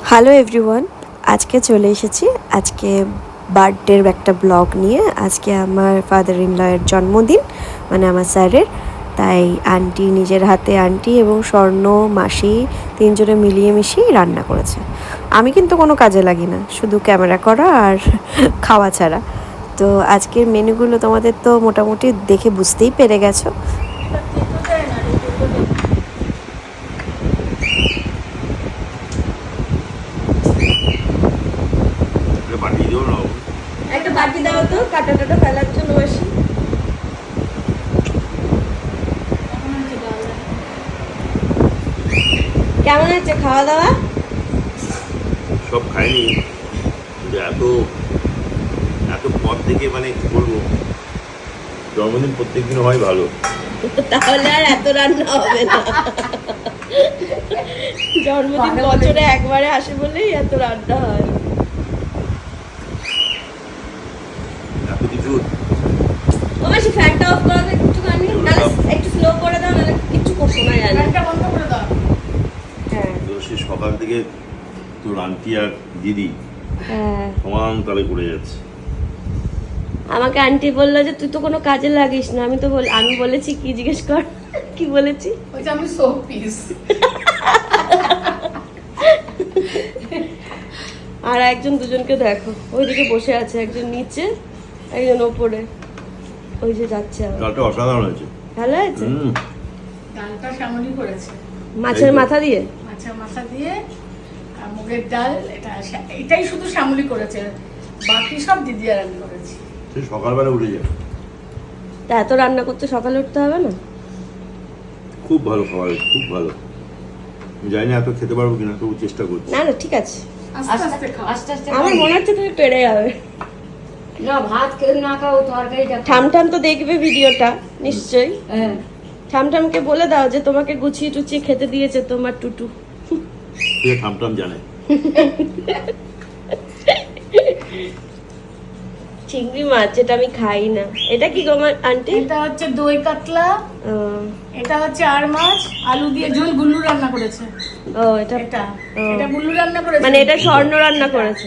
Hello everyone, আজকে চলে এসেছি আজকে বার্থডের একটা ব্লগ নিয়ে। আজকে আমার ফাদার ইন লয়ের জন্মদিন, মানে আমার স্যারের। তাই আন্টি নিজের হাতে, আন্টি এবং স্বর্ণ মাসি তিনজনে মিলিয়ে মিশিয়ে রান্না করেছে। আমি কিন্তু কোনো কাজে লাগি না, শুধু ক্যামেরা করা আর খাওয়া ছাড়া। তো আজকের মেনুগুলো তোমাদের তো মোটামুটি দেখে বুঝতেই পেরে গেছো। একটা বাটি দাও তো, কাটা টাটা ফেলার জন্য মাসি। কেমন আছে খাওয়া দাওয়া? সব খাইনি, এত এত পর থেকে মানে কি বলবো, জন্মদিন প্রত্যেকদিন হয় ভালো, তাহলে আর এত রান্না হবে না। জন্মদিন বছরে একবারে আসে বলেই এত রান্না হয়। এত কিছু। ও মাসি ফ্যানটা অফ করে দাও একটুখানি, নাহলে একটু স্লো করে দাও, নাহলে কিচ্ছু করছো না জানি। ফ্যানটা বন্ধ করে দাও। হ্যাঁ, তো সে সকাল থেকে তোর আন্টি আর দিদি হ্যাঁ, সমান তালে করে যাচ্ছে। আমাকে আন্টি বললো যে তুই তো কোনো কাজে লাগিস না। আমি বলেছি কি, জিজ্ঞেস কর কি বলেছি। ওই যে আমি সোপ পিস। আর একজন দুজনকে দেখো, ওইদিকে বসে আছে, একজন নিচে একজন ওপরে, ওই যে যাচ্ছে। ডালটা অসাধারণ হয়েছে। ভালো আছে। ডালটা শ্যামলি করেছে, মাছের মাথা দিয়ে। মাছের মাথা দিয়ে আর মুগের ডাল। এটাই শুধু শ্যামলি করেছে, বাকি সব দিদি আর আমি করেছি। সে সকালবেলা উঠে যায়। তা এত রান্না করতে সকালে উঠতে হবে না? খুব ভালো খাবার, খুব ভালো। আমি জানি না এত খেতে পারবো কিনা, তবু চেষ্টা করছি। না না, ঠিক আছে। আস্তে আস্তে খাও। আস্তে আস্তে আমার মনে হচ্ছে তুমি পেরে যাবে। না, ভাত কেউ না খাও, তরকারিটা খাও। ঠামঠাম তো দেখবে ভিডিওটা নিশ্চয়ই। হ্যাঁ, ঠামঠামকে বলে দাও যে তোমাকে গুছিয়ে টুচিয়ে খেতে দিয়েছে তোমার টুটু। সে ঠামঠাম জানে। চিংড়ি মাছ, যেটা আমি খাই না। এটা কি গো আন্টি? এটা হচ্ছে দই কাতলা, এটা হচ্ছে আর মাছ আলু দিয়ে ঝোল গুল্লু রান্না করেছে। ও এটা এটা ও। এটা গুল্লু রান্না করেছে, মানে এটা স্বর্ণ রান্না করেছে।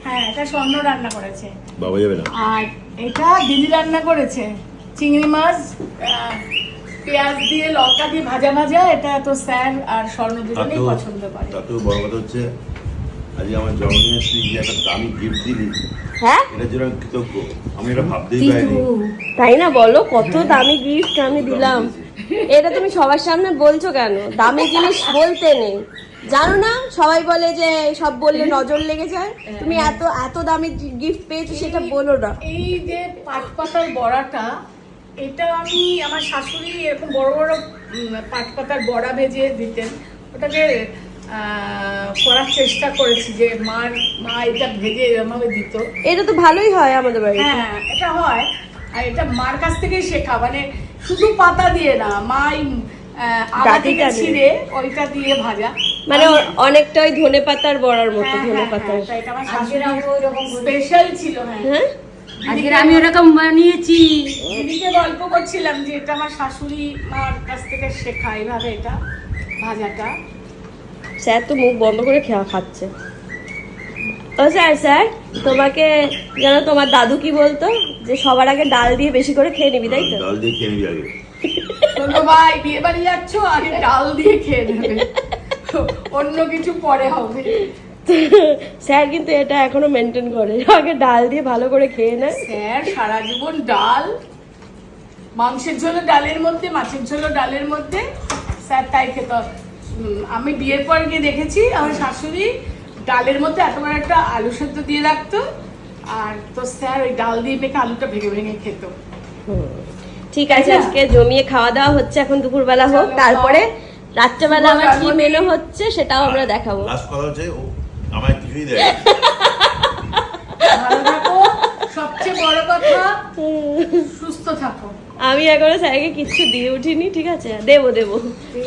হ্যাঁ এটা স্বর্ণ রান্না করেছে। বাবা যাবে না। আর এটা দিদি রান্না করেছে চিংড়ি মাছ, পেঁয়াজ দিয়ে লঙ্কা দিয়ে ভাজা ভাজা। এটা তো স্যার আর স্বর্ণ দুজনেই পছন্দ করে। তাতেও বড় কথা হচ্ছে আজকে আমার জন্মদিনের তুই যে একটা দামি গিফট দিলি, হ্যাঁ, এটার জন্য আমি কৃতজ্ঞ। আমি এটা ভাবতেই পারিনি। তাই না? বলো কত দামি গিফট আমি দিলাম। এটা তুমি সবার সামনে বলছো কেন? দামি জিনিস বলতে নেই, জানো না? সবাই বলে যে সব বললে নজর লেগে যায়। তুমি এত এত দামি গিফট পেয়েছো সেটা বলো না। এই যে পাট পাতার বড়াটা, এটা আমি আমার শাশুড়ি এরকম বড় বড় পাট পাতার বড়া ভেজে দিতেন, ওটাকে করার চেষ্টা করেছি যে মা এটা ভেজে এরকমভাবে দিত। এটা তো ভালোই হয় আমাদের বাড়িতে। হ্যাঁ এটা হয়, আর এটা মার কাছ থেকেই শেখা। মানে শুধু পাতা দিয়ে না, মাই আদা থেকে ডাঁটিটা দিয়ে। ছিঁড়ে ওইটা দিয়ে ভাজা, মানে অনেকটা ওই ধনে পাতার বড়ার মতো। ধনে পাতার। এটা আমার আজকের আমি ওইরকম করি। স্পেশাল ছিল। হ্যাঁ হ্যাঁ, আজকের আমি ওরকম বানিয়েছি। দিদিকে গল্প করছিলাম যে এটা আমার শাশুড়ি মার কাছ থেকে শেখা, এইভাবে এটা ভাজাটা। স্যার তো মুখ বন্ধ করে খাচ্ছে। ও স্যার, স্যার তোমাকে জানো তোমার দাদু কি বলতো, যে সবার আগে ডাল দিয়ে বেশি করে খেয়ে নিবি, তাই তো? ডাল দিয়ে খেয়ে নিবি আগে। বলবো ভাই বিয়ে বাড়ি যাচ্ছ, আগে ডাল দিয়ে খেয়ে নেবে, অন্য কিছু পরে হবে। স্যার কিন্তু এটা এখনো মেনটেন করে, আগে ডাল দিয়ে ভালো করে খেয়ে নেয়। স্যার সারা জীবন ডাল, মাংসের ঝোলও ডালের মধ্যে, মাছের ঝোলও ডালের মধ্যে, স্যার তাই খেত। আমি বিয়ের পর গিয়ে দেখেছি আমার শাশুড়ি ডালের মধ্যে এত বড় একটা আলু সেদ্ধ দিয়ে রাখতো, আর তো স্যার ওই ডাল দিয়ে মেখে আলুটা ভেঙে ভেঙে খেত। ঠিক আছে, আজকে জমিয়ে খাওয়া দাওয়া হচ্ছে, এখন দুপুরবেলা হোক, চলো, তারপরে রাত্রেবেলা আবার কি জন্মদিন। মেনু হচ্ছে সেটাও আমরা দেখাবো। লাস্ট কথা হচ্ছে ও আমায় কিছুই দেয় না। ভালো থাকো, সবচেয়ে বড় কথা সুস্থ থাকো। আমি এখনো স্যারকে কিচ্ছু দিয়ে উঠিনি, ঠিক আছে? দেবো দেবো,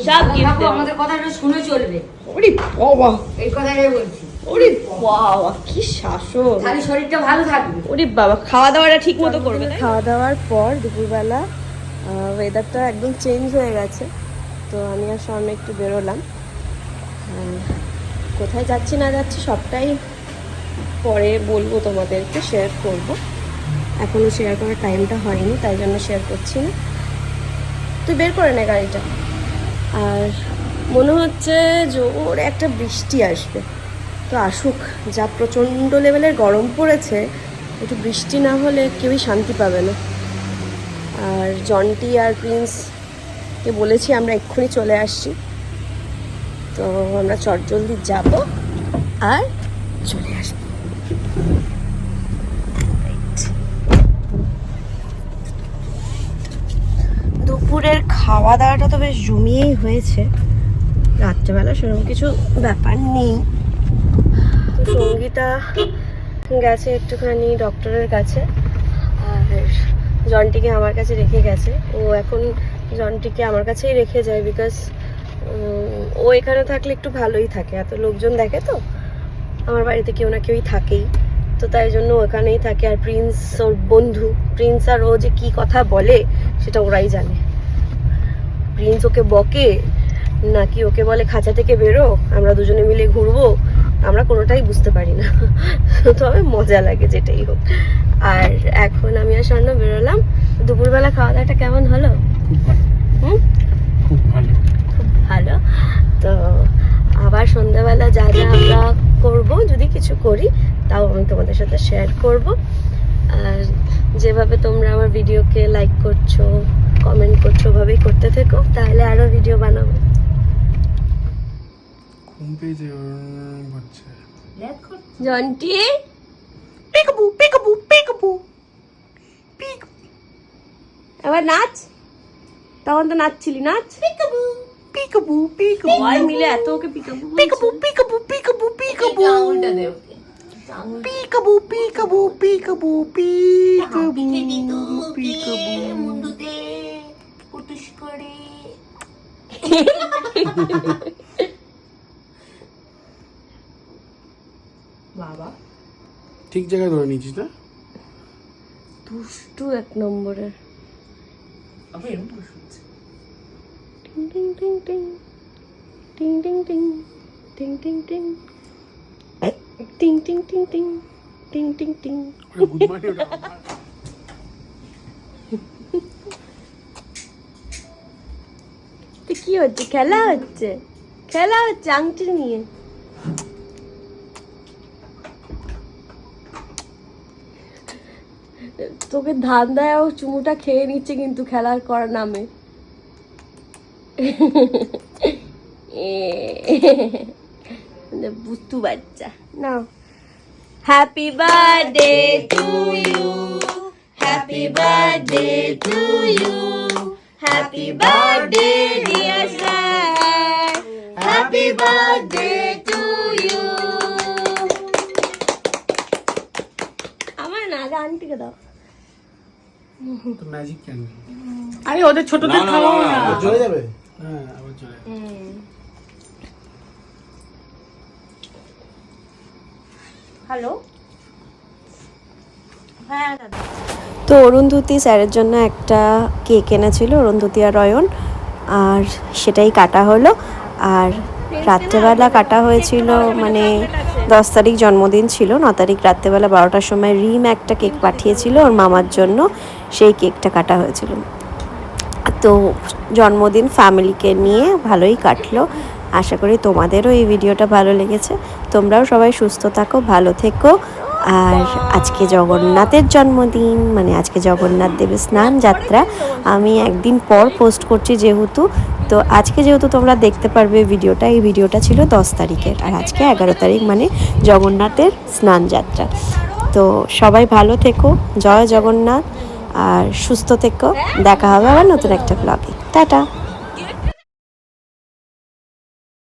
সব ভালো গিফট থাকো, দেবো। আমাদের কথাটা শুনে চলবে, ওরে বাবা, এই কথাটাই বলছি। ওরে বাবা, কি শাসন! খালি শরীরটা ভালো থাকবে। ওরে বাবা, খাওয়া দাওয়াটা ঠিক মতো করবে। খাওয়া দাওয়ার পর দুপুরবেলা ওয়েদারটা একদম চেঞ্জ হয়ে গেছে, তো আমি আর স্বর্ণ একটু বেরোলাম। কোথায় যাচ্ছি না যাচ্ছি সবটাই পরে বলবো, তোমাদেরকে শেয়ার করব। এখনও শেয়ার করার টাইমটা হয়নি, তাই জন্য শেয়ার করছি না। তুই বের করে নে গাড়িটা। আর মনে হচ্ছে জোরে একটা বৃষ্টি আসবে, তো আসুক। যা প্রচণ্ড লেভেলের গরম পড়েছে, একটু বৃষ্টি না হলে কেউই শান্তি পাবে না। আর জন্টি আর প্রিন্সকে বলেছি আমরা এক্ষুনি চলে আসছি, তো আমরা চটজলদি যাব আর চলে আসবো। দুপুরের খাওয়া দাওয়াটা তো বেশ জমিয়েই হয়েছে, রাত্রেবেলা সেরকম কিছু ব্যাপার নেই। সঙ্গীতা গেছে একটুখানি ডক্টরের কাছে, আর জন্টিকে আমার কাছে রেখে গেছে। ও এখন জন্টিকে আমার কাছেই রেখে যায়, বিকজ ও এখানে থাকলে একটু ভালোই থাকে। এত লোকজন দেখে তো, আমার বাড়িতে কেউ না কেউই থাকেই, তো তাই জন্য ওখানেই থাকে। আর প্রিন্স ওর বন্ধু, প্রিন্স আর ও যে কী কথা বলে সেটা ওরাই জানে। প্রিন্স ওকে বকে নাকি ওকে বলে খাঁচা থেকে বেরো, আমরা দুজনে মিলে ঘুরবো, আমরা কোনোটাই বুঝতে পারি না। তবে মজা লাগে যেটাই হোক। আর এখন আমি আর স্বর্ণ বেরোলাম। দুপুরবেলা খাওয়া দাওয়াটা কেমন হলো? খুব ভালো। খুব ভালো। তো আবার সন্ধ্যাবেলা যা যা আমরা করবো, যদি কিছু করি তাও আমি তোমাদের সাথে শেয়ার করব। আর যেভাবে তোমরা আমার ভিডিওকে লাইক করছো, কমেন্ট করছো, ওভাবেই করতে থেকো, তাহলে আরও ভিডিও বানাবো। ঘুম পেয়েছে বাচ্চা। জন্টি পিকাবু পিকাবু পিকাবু পিক, এবার নাচ। তখন তো নাচছিলি, নাচ। পিকাবু পিকাবু পিকাবু, সবাই মিলে এত ওকে peekaboo peekaboo peekaboo peekaboo peekaboo আঙুলটা দে ওকে। Peekaboo peekaboo peekaboo peekaboo peekaboo. মুন্ডুতে পুটুস করে বাবা ঠিক জায়গায় ধরে নিয়েছিস না? দুষ্টু এক নম্বরের। আবার এরকম বসে হচ্ছে। টিং টিং টিং টিং টিং টিং টিং টিং টিং টিং টিং টিং টিং টিং টিং টিং টিং। Good morning. তো কি হচ্ছে? খেলা হচ্ছে, খেলা হচ্ছে আংটি নিয়ে। তোকে ধান দেয় ও চুমুটা খেয়ে নিচ্ছে কিন্তু খেলার করার নামে। বুঝতু বাচ্চা না। Happy birthday to you, happy birthday to you, happy birthday dear sir, happy birthday to you. আমার না, আগে আন্টিকে দাও। তো ম্যাজিক কেন? আরে ওদের ছোটদের না, না, খাওয়াও না, না। না। চলে যাবে? হ্যাঁ, আবার চলে যাবে। হ্যালো, হ্যাঁ দাদা। তো অরুন্ধতী স্যারের জন্য একটা কেক এনেছিল, অরুন্ধতী আর অয়ন, আর সেটাই কাটা হলো। আর রাত্রেবেলা কাটা হয়েছিল, মানে 10 তারিখ জন্মদিন ছিল, 9 তারিখ রাত্রেবেলা 12টার সময় রিম একটা কেক পাঠিয়েছিল ওর মামার জন্য, সেই কেকটা কাটা হয়েছিল। তো জন্মদিন ফ্যামিলিকে নিয়ে ভালোই কাটলো। আশা করি তোমাদেরও এই ভিডিওটা ভালো লেগেছে। তোমরাও সবাই সুস্থ থাকো, ভালো থেকো। আর আজকে জগন্নাথের জন্মদিন, মানে আজকে জগন্নাথ দেবের স্নান যাত্রা। আমি একদিন পর পোস্ট করছি যেহেতু, তো আজকে যেহেতু তোমরা দেখতে পারবে ভিডিওটা, এই ভিডিওটা ছিল 10 তারিখের, আর আজকে 11 তারিখ, মানে জগন্নাথের স্নান যাত্রা। তো সবাই ভালো থেকো, জয় জগন্নাথ, আর সুস্থ থেকো। দেখা হবে আবার নতুন একটা ব্লগে। টাটা।